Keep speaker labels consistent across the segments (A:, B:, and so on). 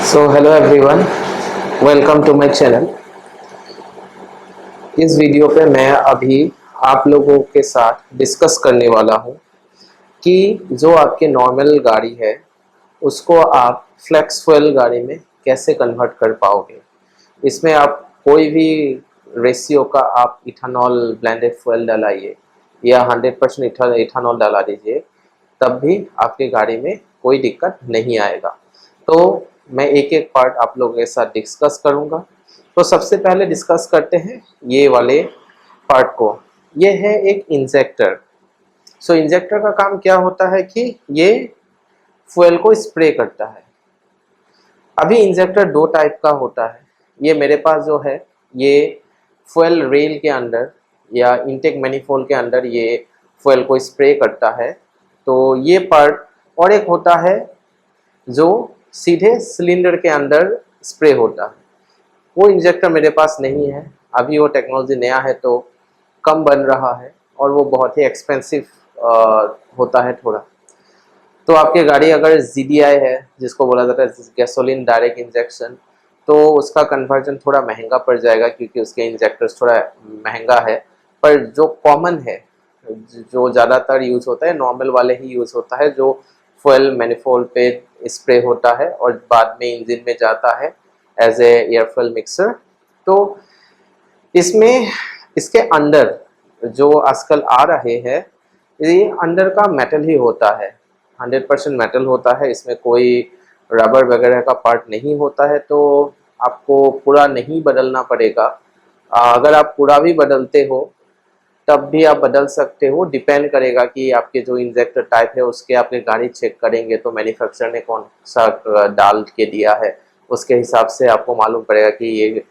A: So hello everyone, welcome to my channel. इस video पे मैं अभी आप लोगों के साथ डिस्कस करने वाला हूँ कि जो आपके नॉर्मल गाड़ी है उसको आप फ्लेक्स फ्यूल गाड़ी में कैसे कन्वर्ट कर पाओगे। इसमें आप कोई भी रेशियो का आप इथानॉल ब्लेंडेड फ्यूल डलाइए या 100% इथानॉल डला दीजिए, तब भी आपके गाड़ी में कोई दिक्कत नहीं आएगा। तो मैं एक एक पार्ट आप लोगों के साथ डिस्कस करूंगा। तो सबसे पहले डिस्कस करते हैं ये वाले पार्ट को। ये है एक इंजेक्टर। सो इंजेक्टर का काम क्या होता है कि ये फ्यूल को स्प्रे करता है। अभी इंजेक्टर दो टाइप का होता है। ये मेरे पास जो है ये फ्यूल रेल के अंदर या इनटेक मैनिफोल्ड के अंदर ये फ्यूल को स्प्रे करता है, तो ये पार्ट। और एक होता है जो सीधे सिलेंडर के अंदर स्प्रे होता है। वो इंजेक्टर मेरे पास नहीं है, अभी वो टेक्नोलॉजी नया है तो कम बन रहा है और वो बहुत ही एक्सपेंसिव होता है थोड़ा। तो आपकी गाड़ी अगर GDI है, जिसको बोला जाता है गैसोलीन डायरेक्ट इंजेक्शन, तो उसका कन्वर्जन थोड़ा महंगा पड़ जाएगा क्योंकि उसके इंजेक्टर्स थोड़ा महंगा है। पर जो कॉमन है, जो ज़्यादातर यूज़ होता है, नॉर्मल वाले ही यूज़ होता है, जो फ्यूल मैनिफोल्ड पे स्प्रे होता है और बाद में इंजन में जाता है as a air fuel mixer. तो इसमें इसके अंदर जो आजकल आ रहे हैं, ये अंदर का मेटल ही होता है, 100% मेटल होता है। इसमें कोई रबर वगैरह का पार्ट नहीं होता है, तो आपको पूरा नहीं बदलना पड़ेगा। अगर आप पूरा भी बदलते हो तब भी आप बदल सकते हो, डिपेंड करेगा कि आपके जो इंजेक्टर टाइप है उसके आपने गाड़ी चेक करेंगे तो मैन्युफैक्चरर ने कौन सा डाल के दिया है, उसके हिसाब से आपको मालूम पड़ेगा कि ये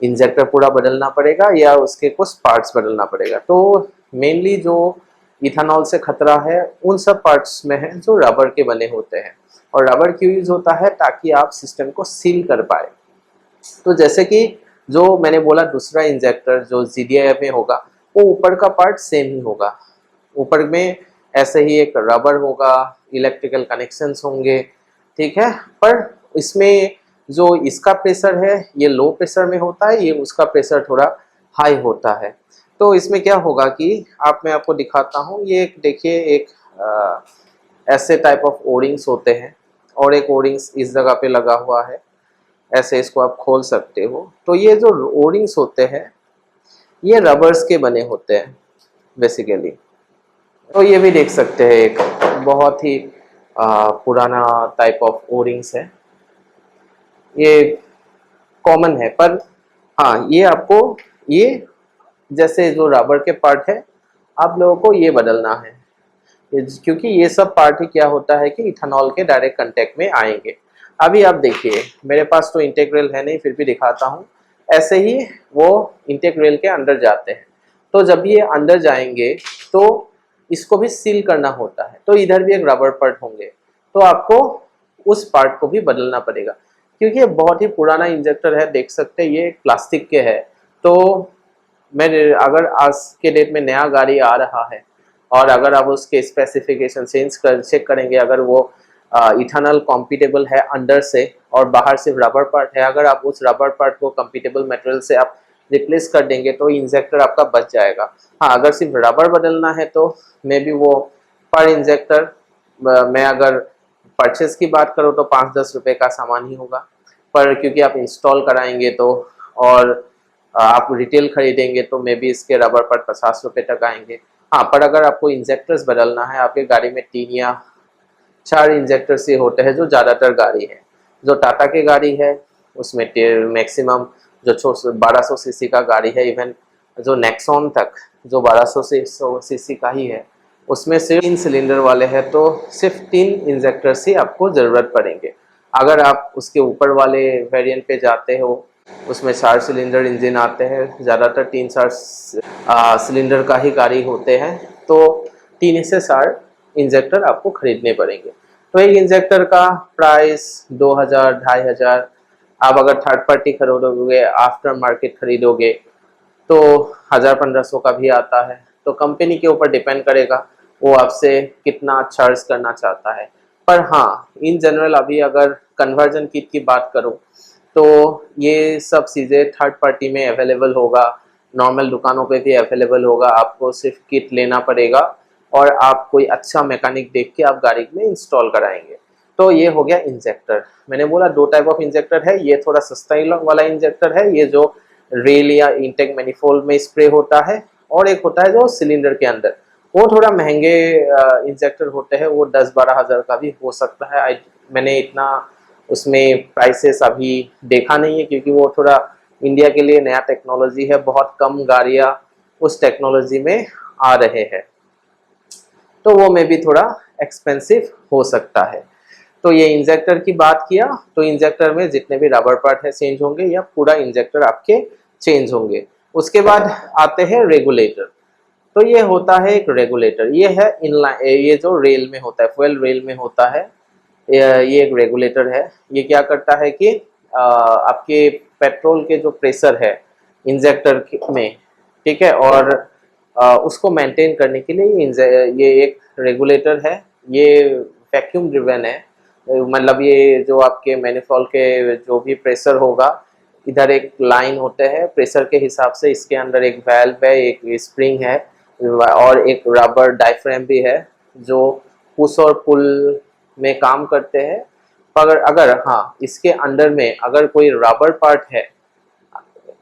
A: इंजेक्टर पूरा बदलना पड़ेगा या उसके कुछ पार्ट्स बदलना पड़ेगा। तो मेनली जो इथानॉल से खतरा है उन सब पार्ट्स में है जो रबर के बने होते हैं। और रबर क्यों यूज होता है? ताकि आप सिस्टम को सील कर पाए। तो जैसे कि जो मैंने बोला दूसरा इंजेक्टर जो GDI में होगा, वो ऊपर का पार्ट सेम ही होगा। ऊपर में ऐसे ही एक रबर होगा, इलेक्ट्रिकल कनेक्शंस होंगे, ठीक है। पर इसमें जो इसका प्रेशर है ये लो प्रेशर में होता है, ये उसका प्रेशर थोड़ा हाई होता है। तो इसमें क्या होगा कि मैं आपको दिखाता हूँ। ये एक देखिए, एक ऐसे टाइप ऑफ ओरिंग्स होते हैं और एक ओरिंग्स इस जगह पे लगा हुआ है, ऐसे इसको आप खोल सकते हो। तो ये जो ओरिंग्स होते हैं ये रबर्स के बने होते हैं बेसिकली। तो ये भी देख सकते हैं, एक बहुत ही पुराना टाइप ऑफ ओरिंग्स है, ये कॉमन है। पर हाँ, ये आपको ये जैसे जो रबर के पार्ट है आप लोगों को ये बदलना है, क्योंकि ये सब पार्ट ही क्या होता है कि इथेनॉल के डायरेक्ट कांटेक्ट में आएंगे। अभी आप देखिए, मेरे पास तो इंटेग्रल है नहीं, फिर भी दिखाता हूँ। ऐसे ही वो इंटेग्रल के अंदर जाते हैं, तो जब ये अंदर जाएंगे तो इसको भी सील करना होता है, तो इधर भी एक रबर पार्ट होंगे, तो आपको उस पार्ट को भी बदलना पड़ेगा क्योंकि ये बहुत ही पुराना इंजेक्टर है। देख सकते हैं ये प्लास्टिक के है। तो मैं अगर आज के डेट में नया गाड़ी आ रहा है और अगर आप उसके स्पेसिफिकेशन चेक करेंगे, अगर वो इथानॉल कॉम्पिटेबल है अंदर से और बाहर सिर्फ रबर पार्ट है, अगर आप उस रबर पार्ट को कम्पिटेबल मटेरियल से आप रिप्लेस कर देंगे तो इंजेक्टर आपका बच जाएगा। हाँ, अगर सिर्फ रबर बदलना है तो मे बी वो पर इंजेक्टर मैं अगर परचेज की बात करूँ तो 5-10 रुपये का सामान ही होगा। पर क्योंकि आप इंस्टॉल कराएंगे तो और आप रिटेल खरीदेंगे तो मे बी इसके रबर पार्ट 50 रुपये तक आएंगे। हाँ, पर अगर आपको इंजेक्टर्स बदलना है, आपके गाड़ी में 3 या 4 इंजेक्टर्स ही होते हैं जो ज़्यादातर गाड़ी है। जो टाटा की गाड़ी है उसमें मैक्सिमम जो 1200 सीसी का गाड़ी है, इवन जो नेक्सॉन तक जो 1200 सीसी का ही है, उसमें सिर्फ 3 सिलेंडर वाले हैं, तो सिर्फ 3 इंजेक्टर्स ही आपको ज़रूरत पड़ेंगे। अगर आप उसके ऊपर वाले वेरिएंट पे जाते हो, उसमें 4 सिलेंडर इंजन आते हैं, ज़्यादातर 3-4 सिलेंडर का ही गाड़ी होते हैं, तो 3 से 4 इंजेक्टर आपको खरीदने पड़ेंगे। तो एक इंजेक्टर का प्राइस 2000, 2500। आप अगर थर्ड पार्टी खरीदोगे, आफ्टर मार्केट खरीदोगे तो 1000-1500 का भी आता है। तो कंपनी के ऊपर डिपेंड करेगा वो आपसे कितना चार्ज करना चाहता है। पर हाँ, इन जनरल अभी अगर कन्वर्जन किट की बात करूँ तो ये सब चीज़ें थर्ड पार्टी में अवेलेबल होगा, नॉर्मल दुकानों पे भी अवेलेबल होगा। आपको सिर्फ किट लेना पड़ेगा और आप कोई अच्छा मैकेनिक देख के आप गाड़ी में इंस्टॉल कराएंगे। तो ये हो गया इंजेक्टर। मैंने बोला दो टाइप ऑफ इंजेक्टर है, ये थोड़ा सस्ता वाला इंजेक्टर है, ये जो रेल या इंटेक मैनिफोल्ड में स्प्रे होता है, और एक होता है जो सिलेंडर के अंदर, वो थोड़ा महंगे इंजेक्टर होते हैं, वो 10-12 हज़ार का भी हो सकता है। मैंने इतना उसमें प्राइसेस अभी देखा नहीं है, क्योंकि वो थोड़ा इंडिया के लिए नया टेक्नोलॉजी है, बहुत कम गाड़ियाँ उस टेक्नोलॉजी में आ रहे हैं, तो वो में भी थोड़ा एक्सपेंसिव हो सकता है। तो ये इंजेक्टर की बात किया, तो इंजेक्टर में जितने भी रबर पार्ट है चेंज होंगे, या पूरा इंजेक्टर आपके चेंज होंगे। उसके बाद आते हैं रेगुलेटर। तो ये होता है एक रेगुलेटर, ये है इनलाइन, ये जो रेल में होता है, फ्यूल रेल में होता है, ये एक रेगुलेटर है। ये क्या करता है कि आपके पेट्रोल के जो प्रेशर है इंजेक्टर में, ठीक है, और उसको मेंटेन करने के लिए ये एक रेगुलेटर है। ये वैक्यूम ड्रिवन है, मतलब ये जो आपके मैनिफोल्ड के जो भी प्रेशर होगा, इधर एक लाइन होते हैं प्रेशर के हिसाब से, इसके अंदर एक वाल्व है, एक स्प्रिंग है, और एक रबर डायफ्राम भी है जो पुश और पुल में काम करते हैं। पर अगर हाँ, इसके अंदर में अगर कोई रबर पार्ट है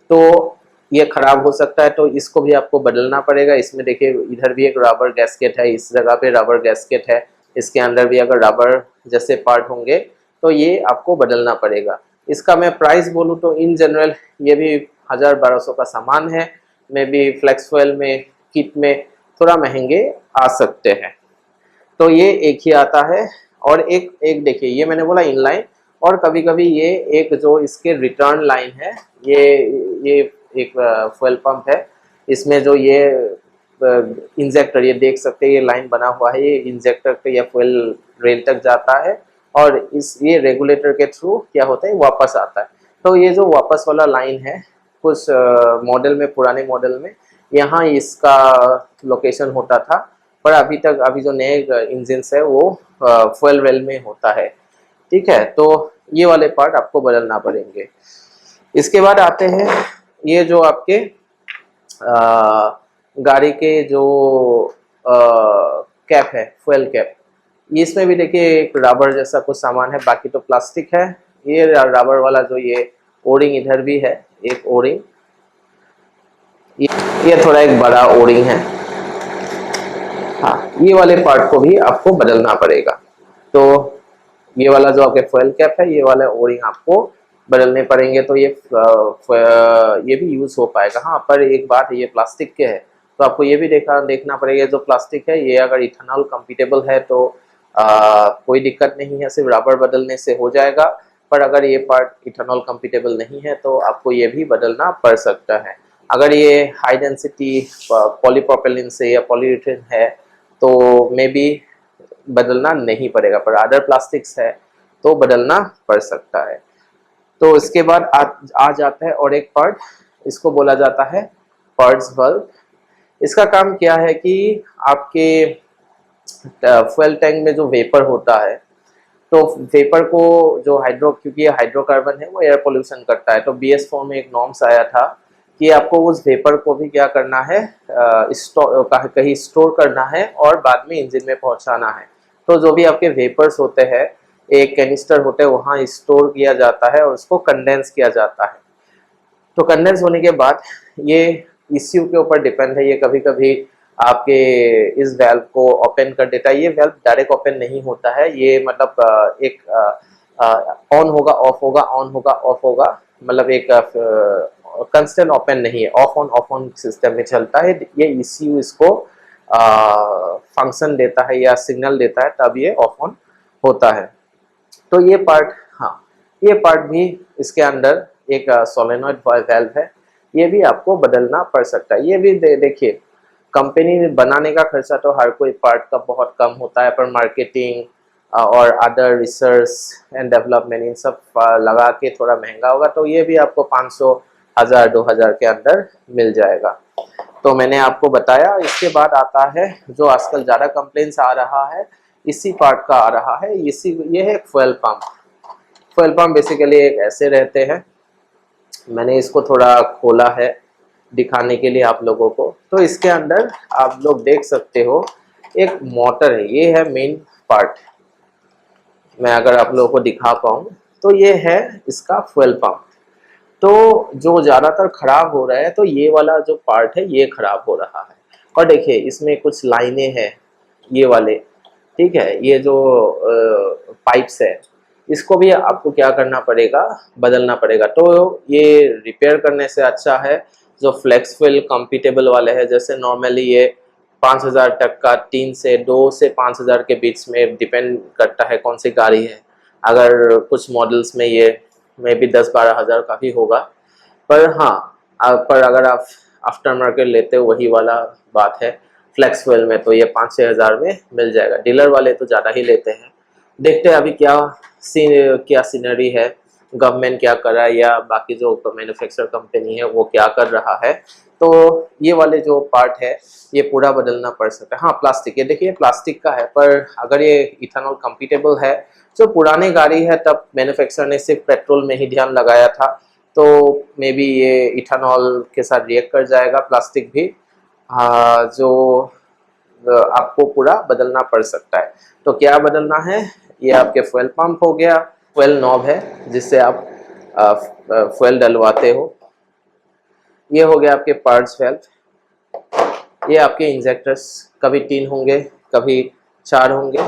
A: तो ये खराब हो सकता है, तो इसको भी आपको बदलना पड़ेगा। इसमें देखिए इधर भी एक रबर गैस्केट है, इस जगह पे रबर गैस्केट है, इसके अंदर भी अगर रबर जैसे पार्ट होंगे तो ये आपको बदलना पड़ेगा। इसका मैं प्राइस बोलूँ तो इन जनरल ये भी 1000-1200 का सामान है, मे बी फ्लेक्स फ्यूल में किट में थोड़ा महंगे आ सकते हैं। तो ये एक ही आता है। और एक एक देखिए, ये मैंने बोला इनलाइन, और कभी कभी ये एक जो इसके रिटर्न लाइन है, ये एक फ्यूल पंप है, इसमें जो ये इंजेक्टर, ये देख सकते हैं ये लाइन बना हुआ है, ये इंजेक्टर पे या फ्यूल रेल तक जाता है, और इस ये रेगुलेटर के थ्रू क्या होता है वापस आता है। तो ये जो वापस वाला लाइन है, कुछ मॉडल में, पुराने मॉडल में यहाँ इसका लोकेशन होता था, पर अभी जो नए इंजन है वो फ्यूल रेल में होता है, ठीक है। तो ये वाले पार्ट आपको बदलना पड़ेंगे। इसके बाद आते हैं ये जो आपके गाड़ी के जो कैप है, फ्यूल कैप, इसमें भी देखिए एक रबर जैसा कुछ सामान है, बाकी तो प्लास्टिक है। ये रबर वाला जो ये ओरिंग इधर भी है, एक ओरिंग, ये थोड़ा एक बड़ा ओरिंग है। हाँ, ये वाले पार्ट को भी आपको बदलना पड़ेगा। तो ये वाला जो आपके फ्यूल कैप है, ये वाला ओरिंग आपको बदलने पड़ेंगे, तो ये भी यूज हो पाएगा। हाँ, पर एक बात है, ये प्लास्टिक के है, तो आपको ये भी देखना पड़ेगा, जो प्लास्टिक है ये अगर इथेनॉल कंपैटिबल है तो कोई दिक्कत नहीं है, सिर्फ रबर बदलने से हो जाएगा। पर अगर ये पार्ट इथेनॉल कंपैटिबल नहीं है तो आपको ये भी बदलना पड़ सकता है। अगर ये हाई डेंसिटी पॉलीप्रोपिलीन से या पॉलीयूरेथेन है तो मे बी बदलना नहीं पड़ेगा, पर अदर प्लास्टिक्स है तो बदलना पड़ सकता है। तो इसके बाद आ जाता है और एक पार्ट, इसको बोला जाता है पर्स बल्ब। इसका काम क्या है कि आपके फ्यूल टैंक में जो वेपर होता है, तो वेपर को जो क्योंकि ये हाइड्रोकार्बन है, वो एयर पोल्यूशन करता है, तो BS4 में एक नॉर्म्स आया था कि आपको उस वेपर को भी क्या करना है, कहीं स्टोर करना है और बाद में इंजन में पहुंचाना है। तो जो भी आपके वेपर्स होते हैं, एक कैनिस्टर होते हैं, वहाँ स्टोर किया जाता है और उसको कंडेंस किया जाता है। तो कंडेंस होने के बाद ये ईसीयू के ऊपर डिपेंड है, ये कभी कभी आपके इस वेल्व को ओपन कर देता है। ये वेल्व डायरेक्ट ओपन नहीं होता है, ये मतलब एक ऑन होगा ऑफ होगा, ऑन होगा ऑफ होगा, मतलब एक कंस्टेंट ओपन नहीं है, ऑफ ऑन सिस्टम में चलता है। ये ईसीयू इसको फंक्शन देता है या सिग्नल देता है, तब ये ऑफ ऑन होता है। तो ये पार्ट, हाँ, ये पार्ट भी इसके अंदर एक सोलेनॉइड वाल्व है, ये भी आपको बदलना पड़ सकता है। ये भी देखिए, कंपनी बनाने का खर्चा तो हर कोई पार्ट का बहुत कम होता है, पर मार्केटिंग और other research and development in सब लगा के थोड़ा महंगा होगा, तो ये भी आपको 500, 1000, 2000 के अंदर मिल जाएगा। तो मैंने आपको बताया। इसके बाद आता है जो आजकल ज़्यादा कंप्लेंट्स आ रहा है, इसी पार्ट का आ रहा है। ये है fuel pump. Fuel pump basically एक ऐसे रहते हैं, मैंने इसको थोड़ा खोला है दिखाने के लिए आप लोगों को। तो इसके अंदर आप लोग देख सकते हो एक मोटर है, ये है मेन पार्ट। मैं अगर आप लोगों को दिखा पाऊँ तो ये है इसका फ्यूल पंप। तो जो ज़्यादातर खराब हो रहा है तो ये वाला जो पार्ट है ये खराब हो रहा है। और देखिए इसमें कुछ लाइनें हैं ये वाले, ठीक है, ये जो पाइप्स है इसको भी आपको क्या करना पड़ेगा, बदलना पड़ेगा। तो ये रिपेयर करने से अच्छा है जो फ्लेक्स फ्यूल कंपैटिबल वाले हैं, जैसे नॉर्मली ये 5000 तक का, 2 से 5000 के बीच में डिपेंड करता है कौन सी गाड़ी है। अगर कुछ मॉडल्स में ये मे भी 10-12 हज़ार का भी होगा, पर हाँ पर अगर आप आफ्टर मार्केट लेते हो वही वाला बात है। फ्लेक्स फ्यूल में तो ये 5-6 हज़ार में मिल जाएगा, डीलर वाले तो ज़्यादा ही लेते हैं। देखते हैं अभी क्या सीनरी है, गवर्नमेंट क्या कर रहा है या बाकी जो मैन्युफैक्चर कंपनी है वो क्या कर रहा है। तो ये वाले जो पार्ट है ये पूरा बदलना पड़ सकता है। हाँ प्लास्टिक, ये देखिए प्लास्टिक का है, पर अगर ये इथेनॉल कंपैटिबल है, जो पुरानी गाड़ी है तब मैन्युफैक्चरर ने सिर्फ पेट्रोल में ही ध्यान लगाया था, तो मे बी ये इथेनॉल के साथ रिएक्ट कर जाएगा प्लास्टिक भी। जो आपको पूरा बदलना पड़ सकता है। तो क्या बदलना है, ये आपके फ्यूल पंप हो गया, फ्यूल नॉब है जिससे आप फ्यूल डलवाते हो, ये हो गया आपके पार्ट्स वेल्व। ये आपके इंजेक्टर्स कभी 3 होंगे कभी 4 होंगे,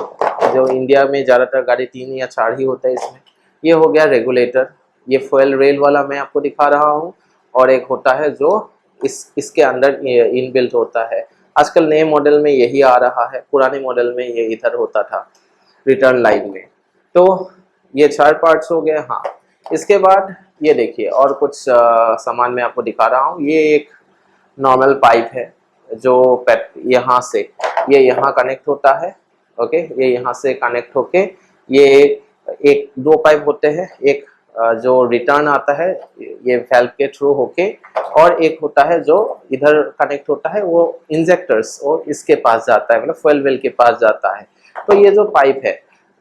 A: जो इंडिया में ज़्यादातर गाड़ी 3 या 4 ही होता है इसमें। ये हो गया रेगुलेटर, ये फ्यूल रेल वाला मैं आपको दिखा रहा हूँ, और एक होता है जो इसके अंदर इनबिल्ट होता है। आजकल नए मॉडल में यही आ रहा है, पुराने मॉडल में ये इधर होता था रिटर्न लाइन में। तो ये 4 पार्ट्स हो गए। हाँ इसके बाद ये देखिए और कुछ सामान मैं आपको दिखा रहा हूँ। ये एक नॉर्मल पाइप है जो यहाँ से ये यहाँ कनेक्ट होता है, ओके, ये यहाँ से कनेक्ट होके ये एक 2 पाइप होते हैं, एक जो रिटर्न आता है ये वेल्व के थ्रू होके, और एक होता है जो इधर कनेक्ट होता है वो इंजेक्टर्स और इसके पास जाता है, मतलब फ्यूल वेल के पास जाता है। तो ये जो पाइप है,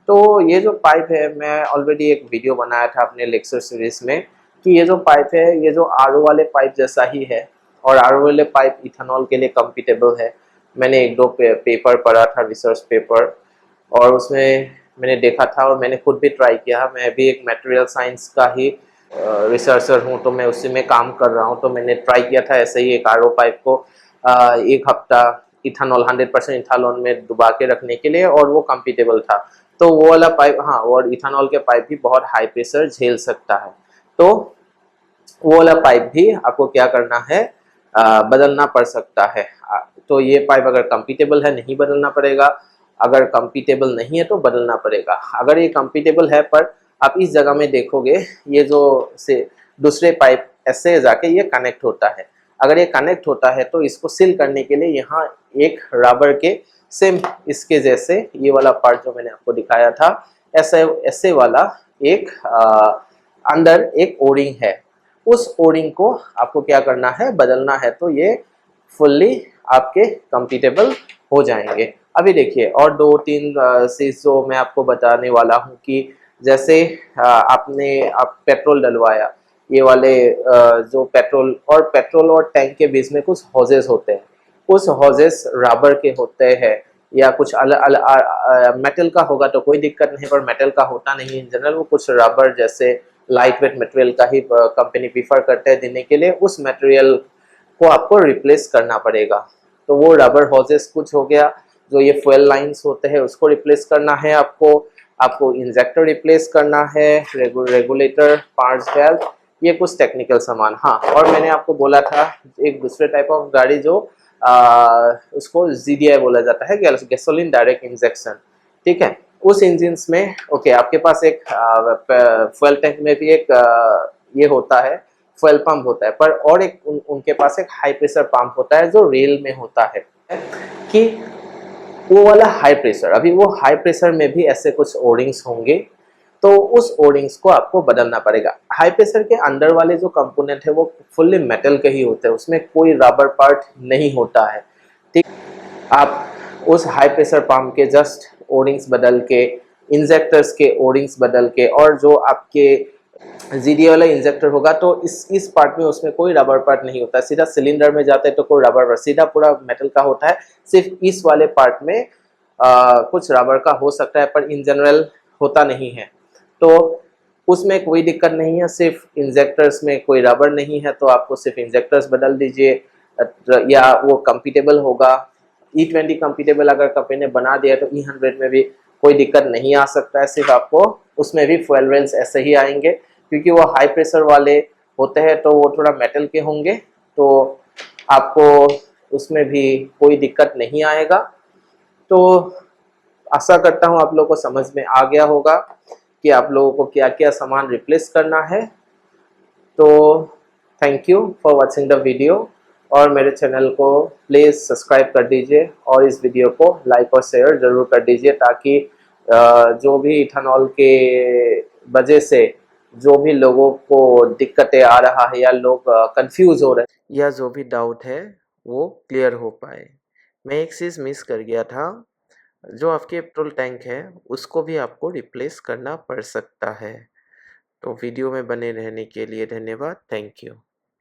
A: तो ये जो पाइप है मैं ऑलरेडी एक वीडियो बनाया था अपने लेक्चर सीरीज में कि ये जो पाइप है ये जो आरओ वाले पाइप जैसा ही है, और आरओ वाले पाइप इथेनॉल के लिए कंपैटिबल है। मैंने 1-2 पेपर पढ़ा था, रिसर्च पेपर, और उसमें मैंने देखा था और मैंने खुद भी ट्राई किया। मैं भी एक मटेरियल साइंस का ही रिसर्चर हूँ, तो मैं उसी में काम कर रहा हूँ। तो मैंने ट्राई किया था ऐसे ही एक आरओ पाइप को 1 हफ्ता इथेनॉल 100% इथेनॉल में डुबा के रखने के लिए, और वो कंपैटिबल था। तो वो वाला पाइप, हाँ, और इथेनॉल के पाइप भी बहुत हाई प्रेशर झेल सकता है। तो वो वाला पाइप भी आपको क्या करना है, बदलना पड़ सकता है। तो ये पाइप अगर कंपैटिबल है नहीं बदलना पड़ेगा, अगर कंपैटिबल नहीं है तो बदलना पड़ेगा। अगर ये कंपैटिबल है पर आप इस जगह में देखोगे ये जो से दूसरे पाइप ऐसे जाके ये कनेक्ट होता है। अगर ये कनेक्ट होता है तो इसको सील करने के लिए यहाँ एक रबर के सेम इसके जैसे ये वाला पार्ट जो मैंने आपको दिखाया था, ऐसे ऐसे वाला एक अंदर एक ओरिंग है, उस ओरिंग को आपको क्या करना है, बदलना है। तो ये फुल्ली आपके कंपैटिबल हो जाएंगे। अभी देखिए और 2-3 चीज जो मैं आपको बताने वाला हूँ कि जैसे आप पेट्रोल डलवाया, ये वाले जो पेट्रोल और टैंक के बीच में कुछ हॉजेस होते हैं, कुछ हॉजेस रबर के होते हैं या कुछ मेटल का होगा तो कोई दिक्कत नहीं, पर मेटल का होता नहीं इन जनरल, वो कुछ रबर जैसे लाइट वेट मटेरियल का ही कंपनी प्रीफर करते हैं देने के लिए। उस मटेरियल को आपको रिप्लेस करना पड़ेगा। तो वो रबर हॉजेस कुछ हो गया, जो ये फ्यूल लाइंस होते हैं उसको रिप्लेस करना है आपको इंजेक्टर रिप्लेस करना है, रेगुलेटर, पार्ट्स वेल्व, ये कुछ टेक्निकल सामान। हाँ, और मैंने आपको बोला था एक दूसरे टाइप ऑफ गाड़ी जो उसको GDI बोला जाता है, गैसोलीन डायरेक्ट इंजेक्शन, ठीक है। उस इंजन में ओके आपके पास एक फ्यूल टैंक में भी एक ये होता है, फ्यूल पंप होता है, पर और एक उनके पास एक हाई प्रेशर पंप होता है जो रेल में होता है कि वो वाला हाई प्रेशर। अभी वो हाई प्रेशर में भी ऐसे कुछ ओरिंग्स होंगे, तो उस ओरिंग्स को आपको बदलना पड़ेगा। हाई प्रेशर के अंदर वाले जो कंपोनेंट है वो फुल्ली मेटल के ही होते हैं, उसमें कोई रबर पार्ट नहीं होता है, ठीक। आप उस हाई प्रेशर पंप के जस्ट ओरिंग्स बदल के, इंजेक्टर्स के ओरिंग्स बदल के, और जो आपके जीडी वाला इंजेक्टर होगा तो इस पार्ट में उसमें कोई रबर पार्ट नहीं होता, सीधा सिलेंडर में जाता है तो कोई रबर सीधा पूरा मेटल का होता है। सिर्फ इस वाले पार्ट में कुछ रबर का हो सकता है, पर इन जनरल होता नहीं है। तो उसमें कोई दिक्कत नहीं है, सिर्फ इंजेक्टर्स में कोई रबर नहीं है तो आपको सिर्फ इंजेक्टर्स बदल दीजिए, या वो कंपैटिबल होगा। E20 कंपैटिबल अगर कंपनी ने बना दिया तो E100 में भी कोई दिक्कत नहीं आ सकता है, सिर्फ आपको उसमें भी फ्यूल रेल्स ऐसे ही आएंगे, क्योंकि वो हाई प्रेशर वाले होते हैं तो वो थोड़ा मेटल के होंगे, तो आपको उसमें भी कोई दिक्कत नहीं आएगा। तो आशा करता हूँ आप लोगों को समझ में आ गया होगा कि आप लोगों को क्या क्या सामान रिप्लेस करना है। तो thank you for watching the video, और मेरे चैनल को प्लीज़ सब्सक्राइब कर दीजिए और इस वीडियो को लाइक और शेयर ज़रूर कर दीजिए, ताकि जो भी इथेनॉल के वजह से जो भी लोगों को दिक्कतें आ रहा है या लोग कंफ्यूज हो रहे हैं या जो भी डाउट है वो क्लियर हो पाए। मैं एक चीज़ मिस कर गया था, जो आपके पेट्रोल टैंक है उसको भी आपको रिप्लेस करना पड़ सकता है। तो वीडियो में बने रहने के लिए धन्यवाद। Thank you.